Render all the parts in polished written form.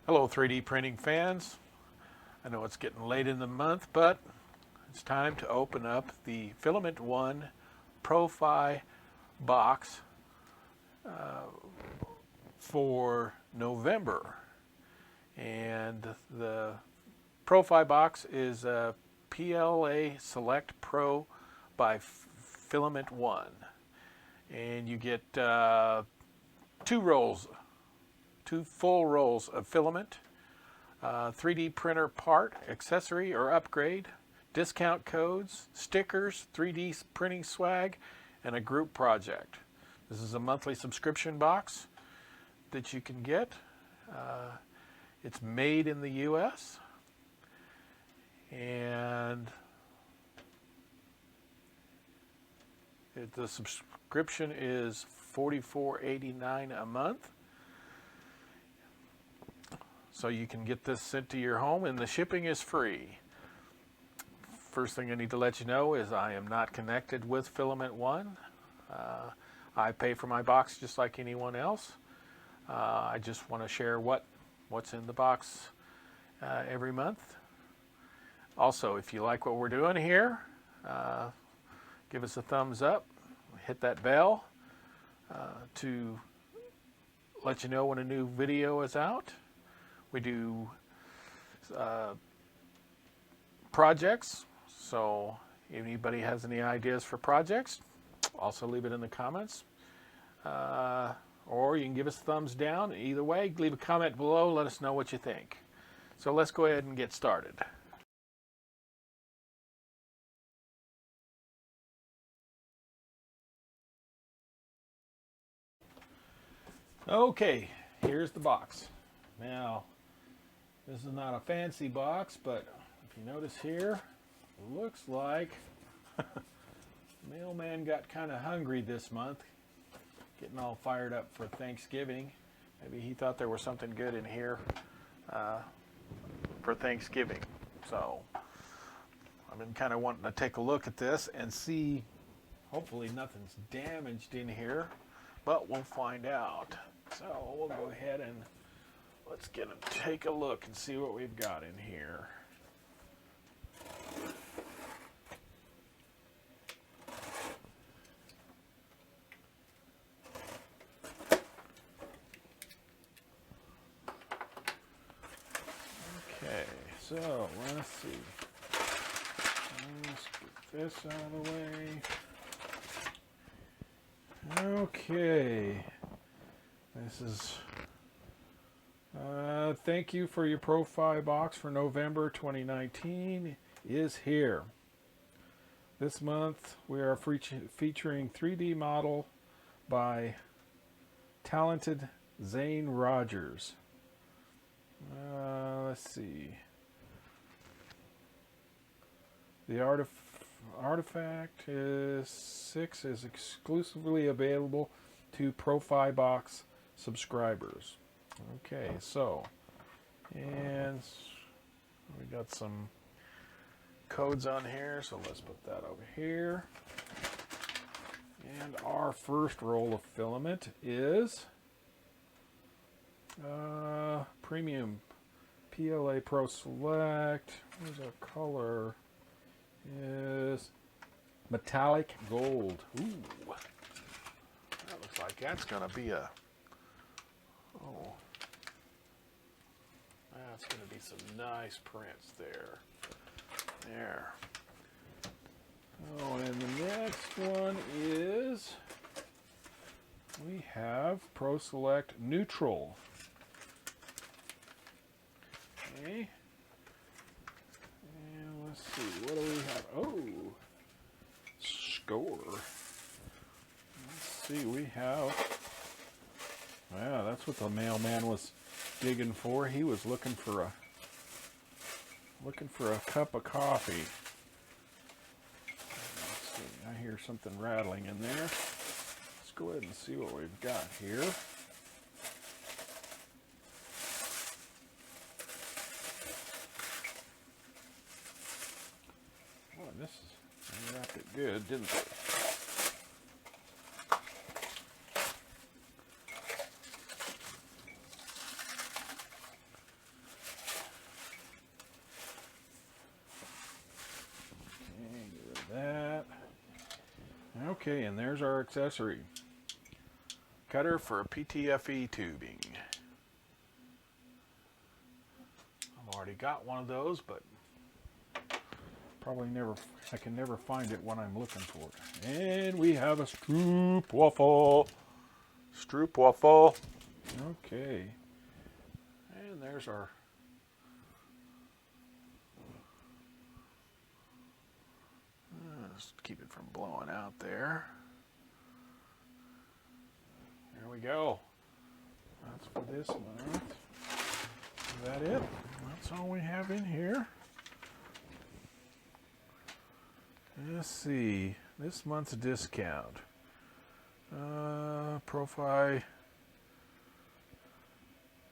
Hello 3D printing fans. I know it's getting late in the month, but it's time to open up the Filament One Profi box for November. And the Profi box is a PLA Select Pro by Filament One. And you get two full rolls of filament, 3D printer part, accessory or upgrade, discount codes, stickers, 3D printing swag, and a group project. This is a monthly subscription box that you can get. It's made in the US, and the subscription is $44.89 a month. So you can get this sent to your home, and the shipping is free. First thing I need to let you know is I am not connected with Filament One. I pay for my box just like anyone else. I just want to share what's in the box every month. Also, if you like what we're doing here, give us a thumbs up, hit that bell to let you know when a new video is out. We do projects, so if anybody has any ideas for projects, also leave it in the comments. Or you can give us a thumbs down. Either way, leave a comment below, let us know what you think. So let's go ahead and get started. Okay, here's the box. Now, this is not a fancy box, but if you notice here, it looks like the mailman got kind of hungry this month, getting all fired up for Thanksgiving. Maybe he thought there was something good in here for Thanksgiving. So I've been kind of wanting to take a look at this and see, hopefully nothing's damaged in here, but we'll find out. So we'll go ahead and let's take a look and see what we've got in here. Okay, so let's see. Let's get this out of the way. Okay. This is thank you for your Profi box for November 2019 is here. This month we are featuring 3D model by talented Zane Rogers. Let's see. The artifact is 6 is exclusively available to Profi box subscribers. Okay, so, and we got some codes on here, so let's put that over here. And our first roll of filament is Premium PLA Pro Select. Where's our color? Is metallic gold. Ooh, that looks like that's gonna be a that's going to be some nice prints there. There. Oh, and the next one is, we have Pro Select Neutral. Okay. And let's see, what do we have? Oh, score. Let's see, we have, wow, that's what the mailman was digging for. He was looking for a cup of coffee. Let's see, I hear something rattling in there. Let's go ahead and see what we've got here. Oh, they wrapped it good, didn't they? Okay, and there's our accessory. Cutter for PTFE tubing. I've already got one of those, but I can never find it when I'm looking for it. And we have a stroop waffle. Stroop waffle. Okay. And there's our just keep it from blowing out there. There we go. That's for this month. Is that it? That's all we have in here. Let's see. This month's discount. Profi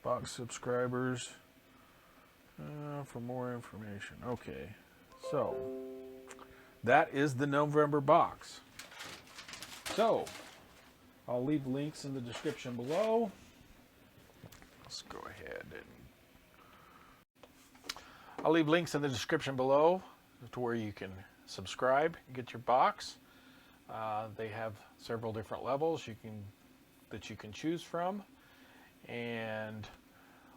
box subscribers. For more information. Okay. So, that is the November box. So, I'll leave links in the description below. Let's go ahead and I'll leave links in the description below to where you can subscribe and get your box. They have several different levels that you can choose from. And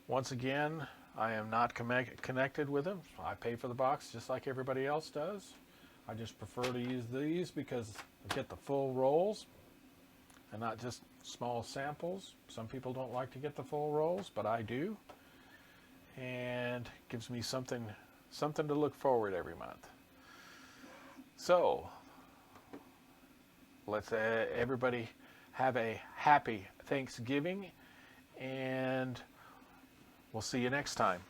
once again, I am not connected with them. I pay for the box just like everybody else does. I just prefer to use these because I get the full rolls and not just small samples. Some people don't like to get the full rolls, but I do. And it gives me something to look forward every month. So, let's everybody have a happy Thanksgiving, and we'll see you next time.